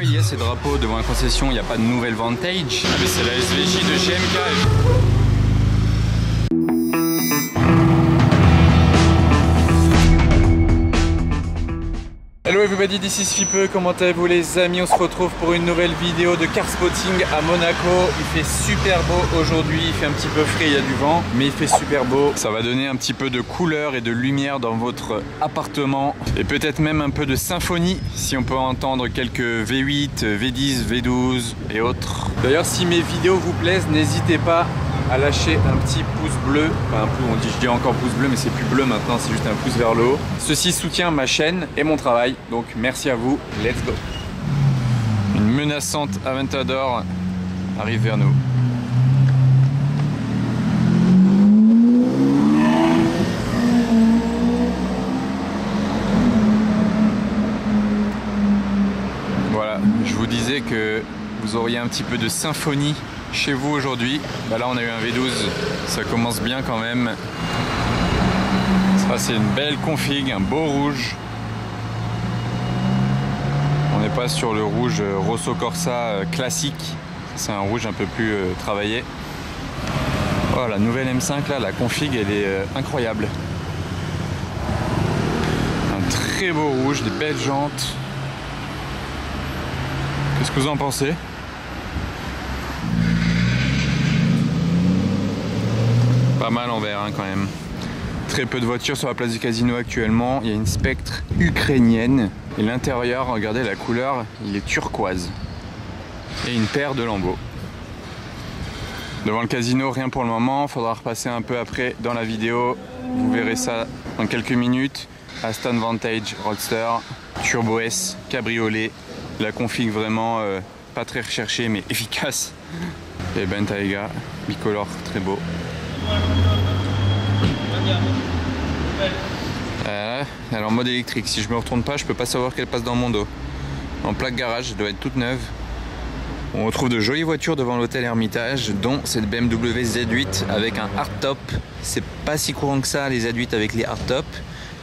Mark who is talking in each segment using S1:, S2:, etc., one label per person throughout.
S1: il y a ces drapeaux devant la concession, il n'y a pas de nouvelle Vantage. Ah mais c'est la SVJ de GMK. Hello everybody, this is Fipe, comment allez-vous les amis? On se retrouve pour une nouvelle vidéo de car spotting à Monaco. Il fait super beau aujourd'hui, il fait un petit peu frais, il y a du vent, mais il fait super beau. Ça va donner un petit peu de couleur et de lumière dans votre appartement et peut-être même un peu de symphonie si on peut entendre quelques V8, V10, V12 et autres. D'ailleurs, si mes vidéos vous plaisent, n'hésitez pas à lâcher un petit pouce bleu, enfin je dis encore pouce bleu mais c'est plus bleu maintenant, c'est juste un pouce vers le haut. Ceci soutient ma chaîne et mon travail, donc merci à vous, let's go. Une menaçante Aventador arrive vers nous. Voilà, je vous disais que vous auriez un petit peu de symphonie chez vous aujourd'hui. Bah là on a eu un V12, ça commence bien quand même. Ça c'est une belle config, un beau rouge. On n'est pas sur le rouge Rosso Corsa classique, c'est un rouge un peu plus travaillé. Oh, la nouvelle M5 là, la config elle est incroyable. Un très beau rouge, des belles jantes. Qu'est-ce que vous en pensez? Pas mal en vert hein, quand même. Très peu de voitures sur la place du casino actuellement. Il y a une Spectre ukrainienne. Et l'intérieur, regardez la couleur, il est turquoise. Et une paire de lambeaux. Devant le casino, rien pour le moment. Faudra repasser un peu après dans la vidéo. Vous verrez ça dans quelques minutes. Aston Vantage Roadster, Turbo S, cabriolet. La config vraiment pas très recherchée mais efficace. Et Bentayga, bicolore, très beau. Alors mode électrique, si je me retourne pas, je peux pas savoir qu'elle passe dans mon dos. En plaque garage, elle doit être toute neuve. On retrouve de jolies voitures devant l'hôtel Hermitage, dont cette BMW Z8 avec un hardtop. C'est pas si courant que ça les Z8 avec les hardtop,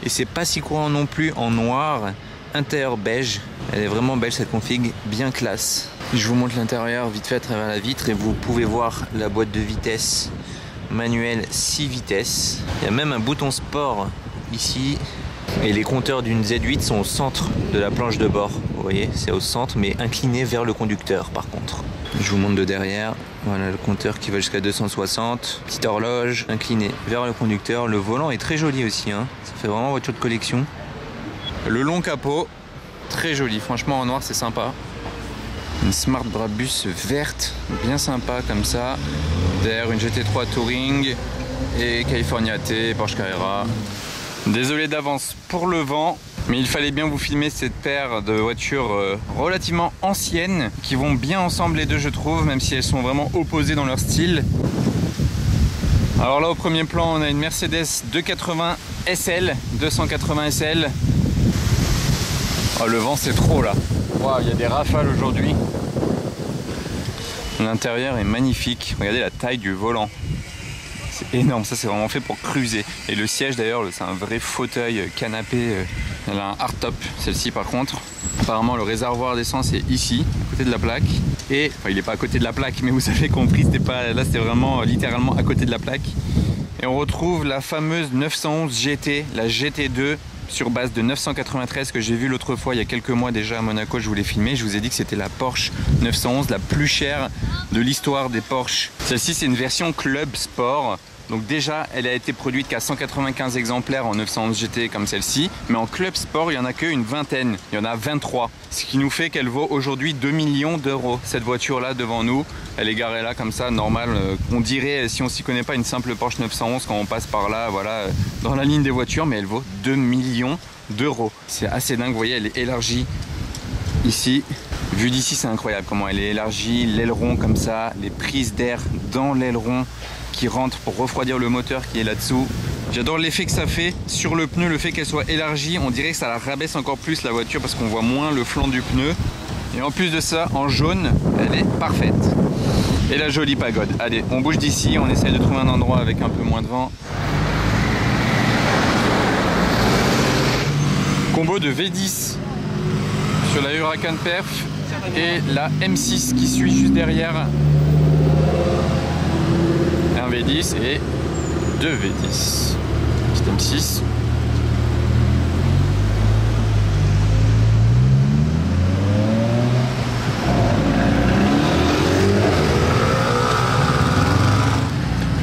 S1: et c'est pas si courant non plus en noir, intérieur beige. Elle est vraiment belle cette config, bien classe. Je vous montre l'intérieur vite fait à travers la vitre et vous pouvez voir la boîte de vitesse manuel 6 vitesses. Il y a même un bouton sport ici et les compteurs d'une Z8 sont au centre de la planche de bord. Vous voyez, c'est au centre mais incliné vers le conducteur par contre. Je vous montre de derrière. Voilà le compteur qui va jusqu'à 260. Petite horloge inclinée vers le conducteur. Le volant est très joli aussi, hein. Ça fait vraiment voiture de collection. Le long capot, très joli. Franchement en noir c'est sympa. Une Smart Brabus verte, bien sympa comme ça. Derrière une GT3 Touring et California T, Porsche Carrera. Désolé d'avance pour le vent, mais il fallait bien vous filmer cette paire de voitures relativement anciennes qui vont bien ensemble les deux je trouve, même si elles sont vraiment opposées dans leur style. Alors là au premier plan on a une Mercedes 280 SL, 280 SL. Oh, le vent c'est trop là. Wow, il y a des rafales aujourd'hui. L'intérieur est magnifique. Regardez la taille du volant. C'est énorme, ça c'est vraiment fait pour cruiser. Et le siège d'ailleurs, c'est un vrai fauteuil canapé. Elle a un hardtop, celle-ci par contre. Apparemment le réservoir d'essence est ici, à côté de la plaque. Et, enfin il n'est pas à côté de la plaque, mais vous avez compris, là c'était vraiment littéralement à côté de la plaque. Et on retrouve la fameuse 911 GT, la GT2. Sur base de 993 que j'ai vu l'autre fois il y a quelques mois déjà à Monaco, je vous l'ai filmé, je vous ai dit que c'était la Porsche 911 la plus chère de l'histoire des Porsche. Celle-ci c'est une version Club Sport, donc déjà elle a été produite qu'à 195 exemplaires en 911 GT comme celle-ci, mais en Club Sport il n'y en a qu'une vingtaine, il y en a 23, ce qui nous fait qu'elle vaut aujourd'hui 2 millions d'euros. Cette voiture là devant nous, elle est garée là comme ça, normal, on dirait si on s'y connaît pas une simple Porsche 911 quand on passe par là, voilà, dans la ligne des voitures, mais elle vaut 2 millions d'euros. C'est assez dingue, vous voyez, elle est élargie ici. Vu d'ici c'est incroyable comment elle est élargie, l'aileron comme ça, les prises d'air dans l'aileron qui rentrent pour refroidir le moteur qui est là-dessous. J'adore l'effet que ça fait sur le pneu, le fait qu'elle soit élargie, on dirait que ça la rabaisse encore plus la voiture parce qu'on voit moins le flanc du pneu. Et en plus de ça, en jaune, elle est parfaite. Et la jolie pagode. Allez, on bouge d'ici, on essaie de trouver un endroit avec un peu moins de vent. Combo de V10 sur la Huracan Perf et la M6 qui suit juste derrière. Un V10 et deux V10. Petite M6.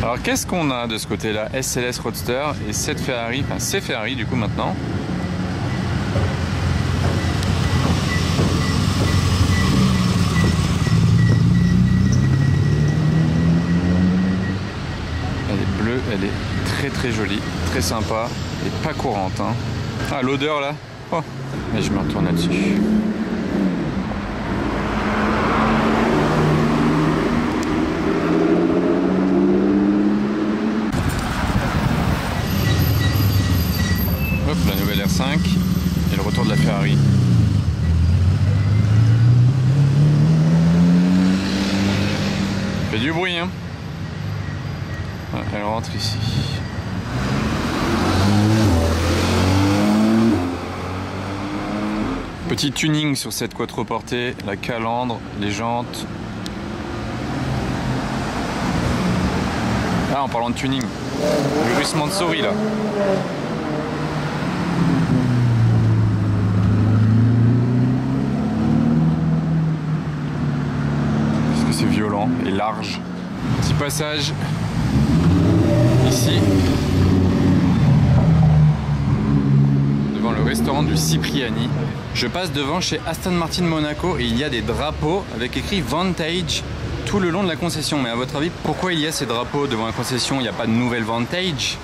S1: Alors qu'est-ce qu'on a de ce côté-là? SLS Roadster et cette Ferrari, enfin c'est Ferrari du coup maintenant. Elle est bleue, elle est très jolie, très sympa et pas courante. Hein. Ah l'odeur là, oh. Et je me retourne là-dessus. La nouvelle R5 et le retour de la Ferrari. Fait du bruit hein. Voilà, elle rentre ici. Petit tuning sur cette quattroportée, la calandre, les jantes. Ah en parlant de tuning, le ruissement de souris là. C'est violent et large. Petit passage ici devant le restaurant du Cipriani. Je passe devant chez Aston Martin Monaco et il y a des drapeaux avec écrit Vantage tout le long de la concession. Mais à votre avis, pourquoi il y a ces drapeaux devant la concession? Il n'y a pas de nouvelle Vantage?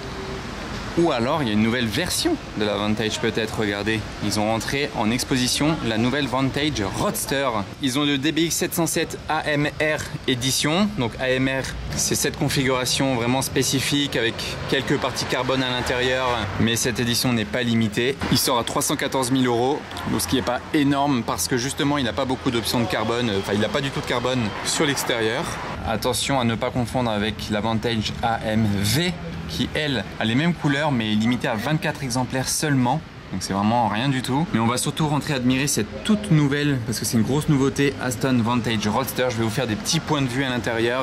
S1: Ou alors il y a une nouvelle version de la Vantage peut-être, regardez. Ils ont rentré en exposition la nouvelle Vantage Roadster. Ils ont le DBX 707 AMR édition. Donc AMR, c'est cette configuration vraiment spécifique avec quelques parties carbone à l'intérieur. Mais cette édition n'est pas limitée. Il sort à 314 000 €, ce qui n'est pas énorme parce que justement il n'a pas beaucoup d'options de carbone. Enfin il n'a pas du tout de carbone sur l'extérieur. Attention à ne pas confondre avec la Vantage AMV qui elle a les mêmes couleurs mais est limitée à 24 exemplaires seulement. Donc c'est vraiment rien du tout. Mais on va surtout rentrer admirer cette toute nouvelle, parce que c'est une grosse nouveauté, Aston Vantage Roadster. Je vais vous faire des petits points de vue à l'intérieur.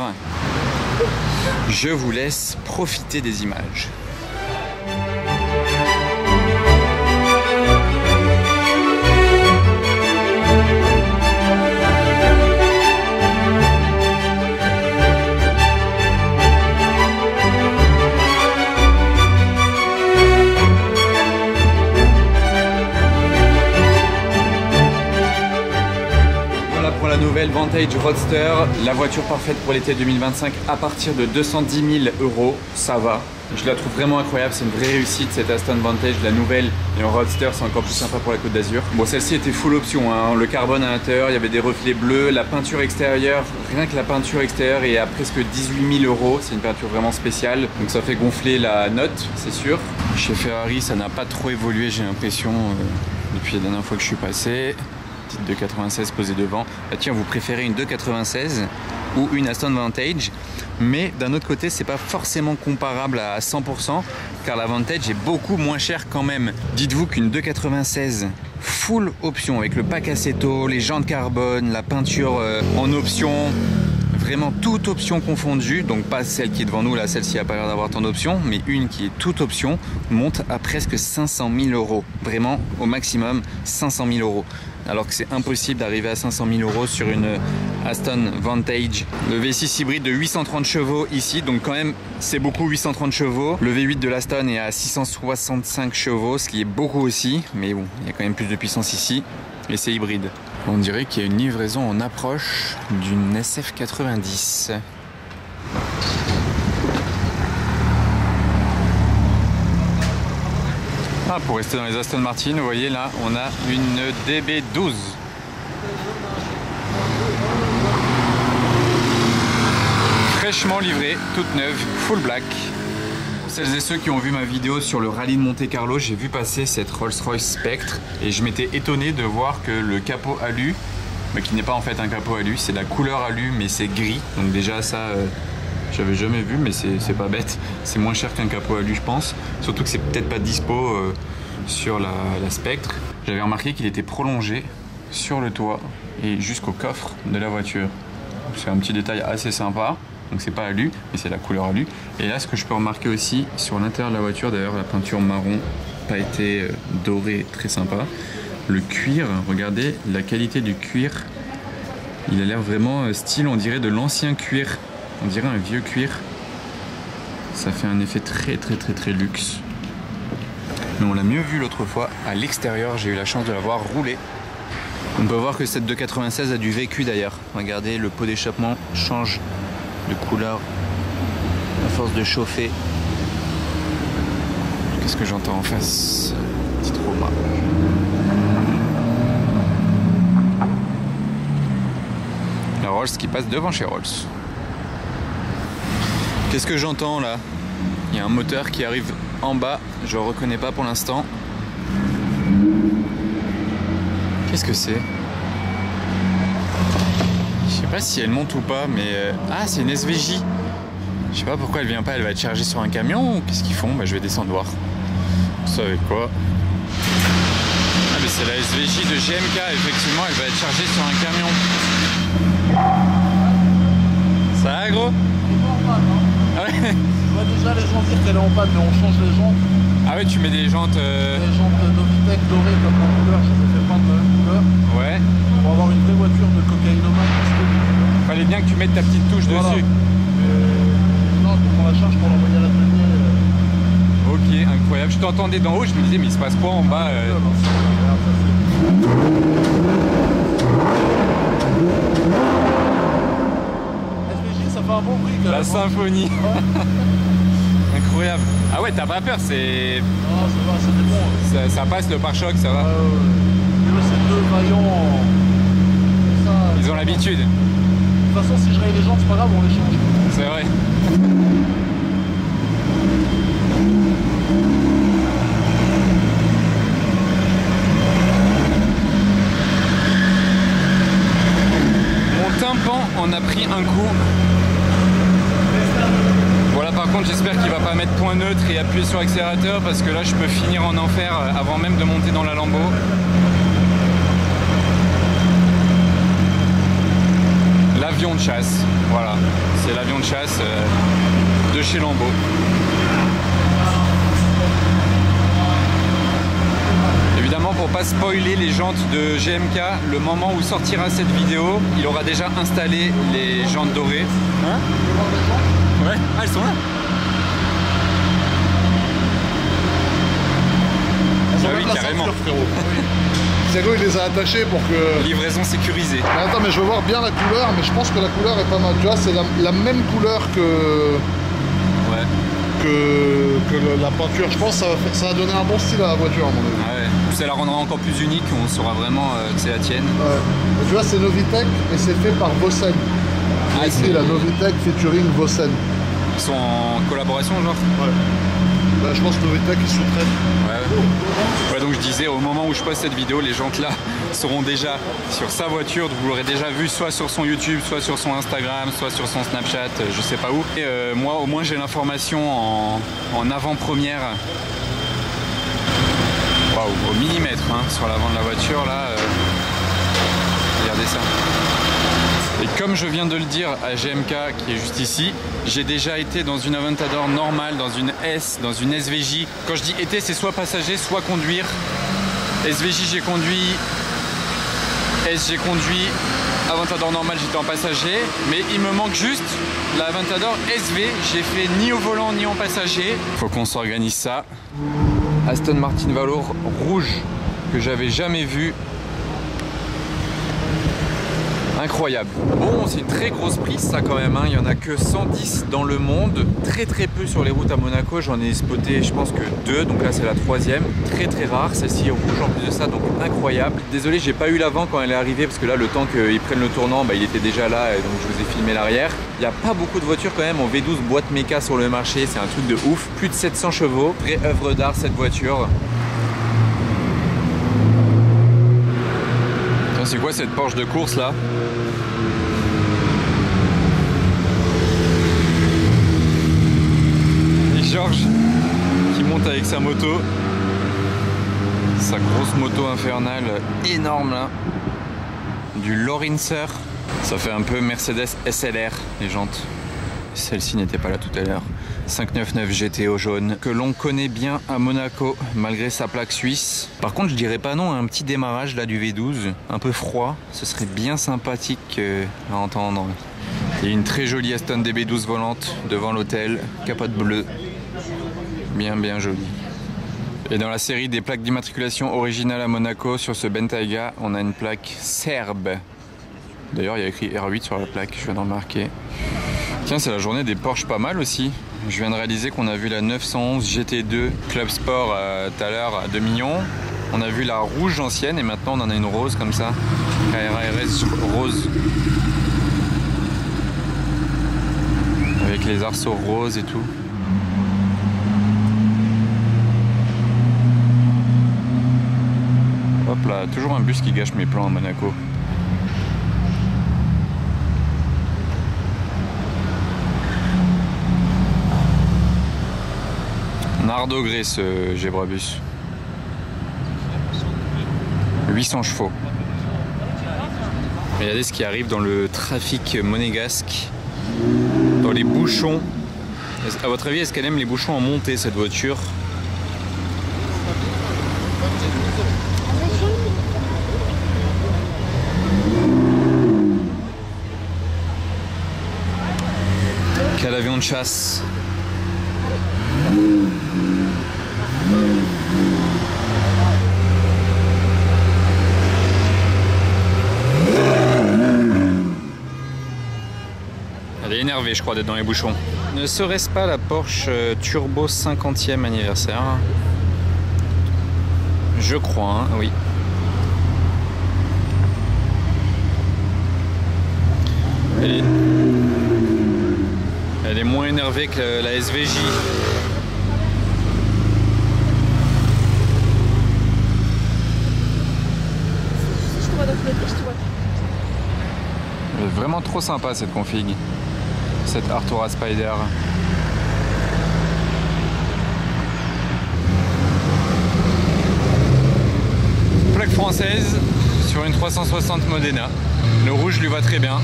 S1: Je vous laisse profiter des images. Nouvelle Vantage Roadster, la voiture parfaite pour l'été 2025 à partir de 210 000 €, ça va. Je la trouve vraiment incroyable, c'est une vraie réussite cette Aston Vantage, la nouvelle. Et en Roadster, c'est encore plus sympa pour la Côte d'Azur. Bon, celle-ci était full option, hein. Le carbone à l'intérieur, il y avait des reflets bleus, la peinture extérieure, rien que la peinture extérieure est à presque 18 000 €. C'est une peinture vraiment spéciale, donc ça fait gonfler la note, c'est sûr. Chez Ferrari, ça n'a pas trop évolué, j'ai l'impression, depuis la dernière fois que je suis passé. Petite 296 posée devant. Bah tiens, vous préférez une 296 ou une Aston Vantage, mais d'un autre côté c'est pas forcément comparable à 100% car la Vantage est beaucoup moins chère quand même. Dites-vous qu'une 296 full option avec le pack Assetto, les jantes carbone, la peinture en option, vraiment toute option confondue, donc pas celle qui est devant nous là, celle-ci a pas l'air d'avoir tant d'options, mais une qui est toute option monte à presque 500 000 €, vraiment au maximum 500 000 €. Alors que c'est impossible d'arriver à 500 000 € sur une Aston Vantage. Le V6 hybride de 830 chevaux ici, donc quand même c'est beaucoup 830 chevaux. Le V8 de l'Aston est à 665 chevaux, ce qui est beaucoup aussi, mais bon, il y a quand même plus de puissance ici, et c'est hybride. On dirait qu'il y a une livraison en approche d'une SF90. Ah, pour rester dans les Aston Martin, vous voyez là, on a une DB12. Fraîchement livrée, toute neuve, full black. Pour celles et ceux qui ont vu ma vidéo sur le rallye de Monte-Carlo, j'ai vu passer cette Rolls-Royce Spectre et je m'étais étonné de voir que le capot alu, mais qui n'est pas en fait un capot alu, c'est la couleur alu mais c'est gris. Donc déjà ça, j'avais jamais vu, mais c'est pas bête. C'est moins cher qu'un capot alu, je pense. Surtout que c'est peut-être pas dispo sur la Spectre. J'avais remarqué qu'il était prolongé. sur le toit et jusqu'au coffre de la voiture. C'est un petit détail assez sympa. Donc c'est pas alu, mais c'est la couleur alu. Et là, ce que je peux remarquer aussi sur l'intérieur de la voiture, d'ailleurs la peinture marron pas été dorée, très sympa. Le cuir, regardez la qualité du cuir. Il a l'air vraiment style, on dirait de l'ancien cuir. On dirait un vieux cuir. Ça fait un effet très luxe. Mais on l'a mieux vu l'autre fois à l'extérieur. J'ai eu la chance de l'avoir roulé. On peut voir que cette 296 a du vécu d'ailleurs. Regardez, le pot d'échappement change de couleur à force de chauffer. Qu'est-ce que j'entends en face? Petit trauma. La Rolls qui passe devant chez Rolls. Qu'est-ce que j'entends là? Il y a un moteur qui arrive en bas, je le reconnais pas pour l'instant. Qu'est-ce que c'est? Je sais pas si elle monte ou pas, mais... Ah, c'est une SVJ. Je sais pas pourquoi elle vient pas, elle va être chargée sur un camion ou qu'est-ce qu'ils font? Bah, je vais descendre voir. Vous savez quoi? Ah, mais c'est la SVJ de GMK, effectivement, elle va être chargée sur un camion. Ça va, gros? Ah ouais.
S2: On voit déjà les jantes dire qu'elle est en panne, mais on change les jantes.
S1: Ah ouais, tu mets des jantes...
S2: Les jantes Novitec dorées comme la couleur, je les ai fait peindre de la même couleur.
S1: Ouais.
S2: Pour avoir une vraie voiture de cocaïnomane.
S1: Fallait bien que tu mettes ta petite touche
S2: voilà.
S1: dessus.
S2: Non, je prends la charge pour l'envoyer à l'atelier.
S1: Ok, incroyable. Je t'entendais d'en haut, je me disais, mais il se passe quoi en bas
S2: SVJ, ça fait un bon bruit quand même.
S1: La symphonie. Incroyable. Ah ouais, t'as pas peur, c'est...
S2: Non, ça va, c'est bon.
S1: Ça passe le pare-choc, ça va.
S2: C'est deux vaillants. Ça,
S1: ils ont l'habitude.
S2: De toute façon, si je raye les jantes, c'est pas grave, on les change.
S1: C'est vrai. Mon tympan en a pris un coup. Voilà, par contre, j'espère qu'il va pas mettre point neutre et appuyer sur l'accélérateur parce que là, je peux finir en enfer avant même de monter dans la Lambo. L'avion de chasse, voilà, c'est l'avion de chasse de chez Lambo. Évidemment, pour pas spoiler les jantes de GMK, le moment où sortira cette vidéo, il aura déjà installé les jantes dorées. Hein? Ouais, ah, elles sont là.
S2: Ah oui, carrément. Zéro, il les a attachés pour que...
S1: Livraison sécurisée.
S2: Mais attends, mais je veux voir bien la couleur, mais je pense que la couleur est pas mal. Tu vois, c'est la même couleur que...
S1: Ouais.
S2: Que la peinture. Je pense que ça va donner un bon style à la voiture, à mon avis.
S1: Ah ouais. Ça la rendra encore plus unique, on saura vraiment que c'est la tienne.
S2: Ouais. Et tu vois, c'est Novitec et c'est fait par Vossen. Ah, c'est la Novitec featuring Vossen.
S1: Ils sont en collaboration, genre?
S2: Ouais. Bah, je pense que Novitec ils sous-traitent.
S1: Ouais, donc je disais, au moment où je poste cette vidéo, les jantes là seront déjà sur sa voiture. Vous l'aurez déjà vu soit sur son YouTube, soit sur son Instagram, soit sur son Snapchat, je sais pas où. Et moi, au moins, j'ai l'information en avant-première. Waouh, au millimètre hein, sur l'avant de la voiture là. Regardez ça. Et comme je viens de le dire à GMK qui est juste ici, j'ai déjà été dans une Aventador normale, dans une S, dans une SVJ. Quand je dis été, c'est soit passager, soit conduire. SVJ j'ai conduit, S j'ai conduit, Aventador normale j'étais en passager, mais il me manque juste la Aventador SV, j'ai fait ni au volant ni en passager. Faut qu'on s'organise ça. Aston Martin Valor rouge que j'avais jamais vu. Incroyable. Bon, c'est une très grosse prise ça quand même, hein. Il n'y en a que 110 dans le monde, très peu sur les routes à Monaco. J'en ai spoté je pense que 2, donc là c'est la 3e. Très rare, celle-ci est rouge en plus de ça, donc incroyable. Désolé, j'ai pas eu l'avant quand elle est arrivée parce que là le temps qu'ils prennent le tournant, bah, il était déjà là et donc je vous ai filmé l'arrière. Il n'y a pas beaucoup de voitures quand même en V12 boîte méca sur le marché, c'est un truc de ouf. Plus de 700 chevaux, vraie œuvre d'art cette voiture. C'est quoi cette Porsche de course là? Et Georges qui monte avec sa moto, sa grosse moto infernale énorme là. du Lorinser. Ça fait un peu Mercedes SLR, les jantes. Celle-ci n'était pas là tout à l'heure. 599 GTO jaune, que l'on connaît bien à Monaco, malgré sa plaque suisse. Par contre, je dirais pas non à un petit démarrage là du V12, un peu froid. Ce serait bien sympathique à entendre. Il y a une très jolie Aston DB12 volante devant l'hôtel, capote bleue. Bien jolie. Et dans la série des plaques d'immatriculation originales à Monaco, sur ce Bentayga, on a une plaque serbe. D'ailleurs, il y a écrit R8 sur la plaque, je viens d'en remarquer. Tiens, c'est la journée des Porsche pas mal aussi. Je viens de réaliser qu'on a vu la 911 GT2 Club Sport tout à l'heure à 2 millions. On a vu la rouge ancienne et maintenant on en a une rose comme ça. KRAS rose. Avec les arceaux roses et tout. Hop là, toujours un bus qui gâche mes plans à Monaco. Nardo Grey ce Gebrabus. 800 chevaux. Regardez ce qui arrive dans le trafic monégasque. Dans les bouchons. À votre avis, est-ce qu'elle aime les bouchons en montée cette voiture? Quel avion de chasse. Elle est énervée, je crois, d'être dans les bouchons. Ne serait-ce pas la Porsche Turbo 50e anniversaire? Je crois, hein, oui. Elle est moins énervée que la SVJ. Elle est vraiment trop sympa cette config. Cette Artura Spider. Plaque française sur une 360 Modena. Le rouge lui va très bien.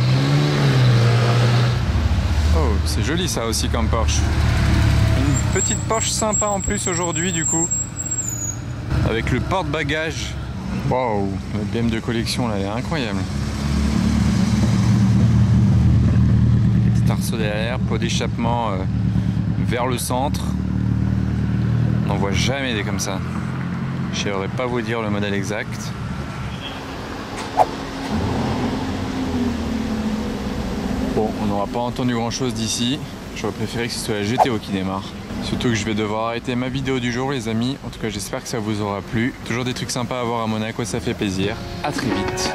S1: Oh, c'est joli ça aussi comme Porsche. Une petite Porsche sympa en plus aujourd'hui du coup. Avec le porte-bagages. Waouh, la BM de collection là, elle est incroyable. Petit arceau derrière, pot d'échappement vers le centre. On n'en voit jamais des comme ça. Je ne saurais pas vous dire le modèle exact. Bon, on n'aura pas entendu grand chose d'ici. J'aurais préféré que ce soit la GTO qui démarre. Surtout que je vais devoir arrêter ma vidéo du jour les amis. En tout cas j'espère que ça vous aura plu. Toujours des trucs sympas à voir à Monaco, ça fait plaisir. À très vite.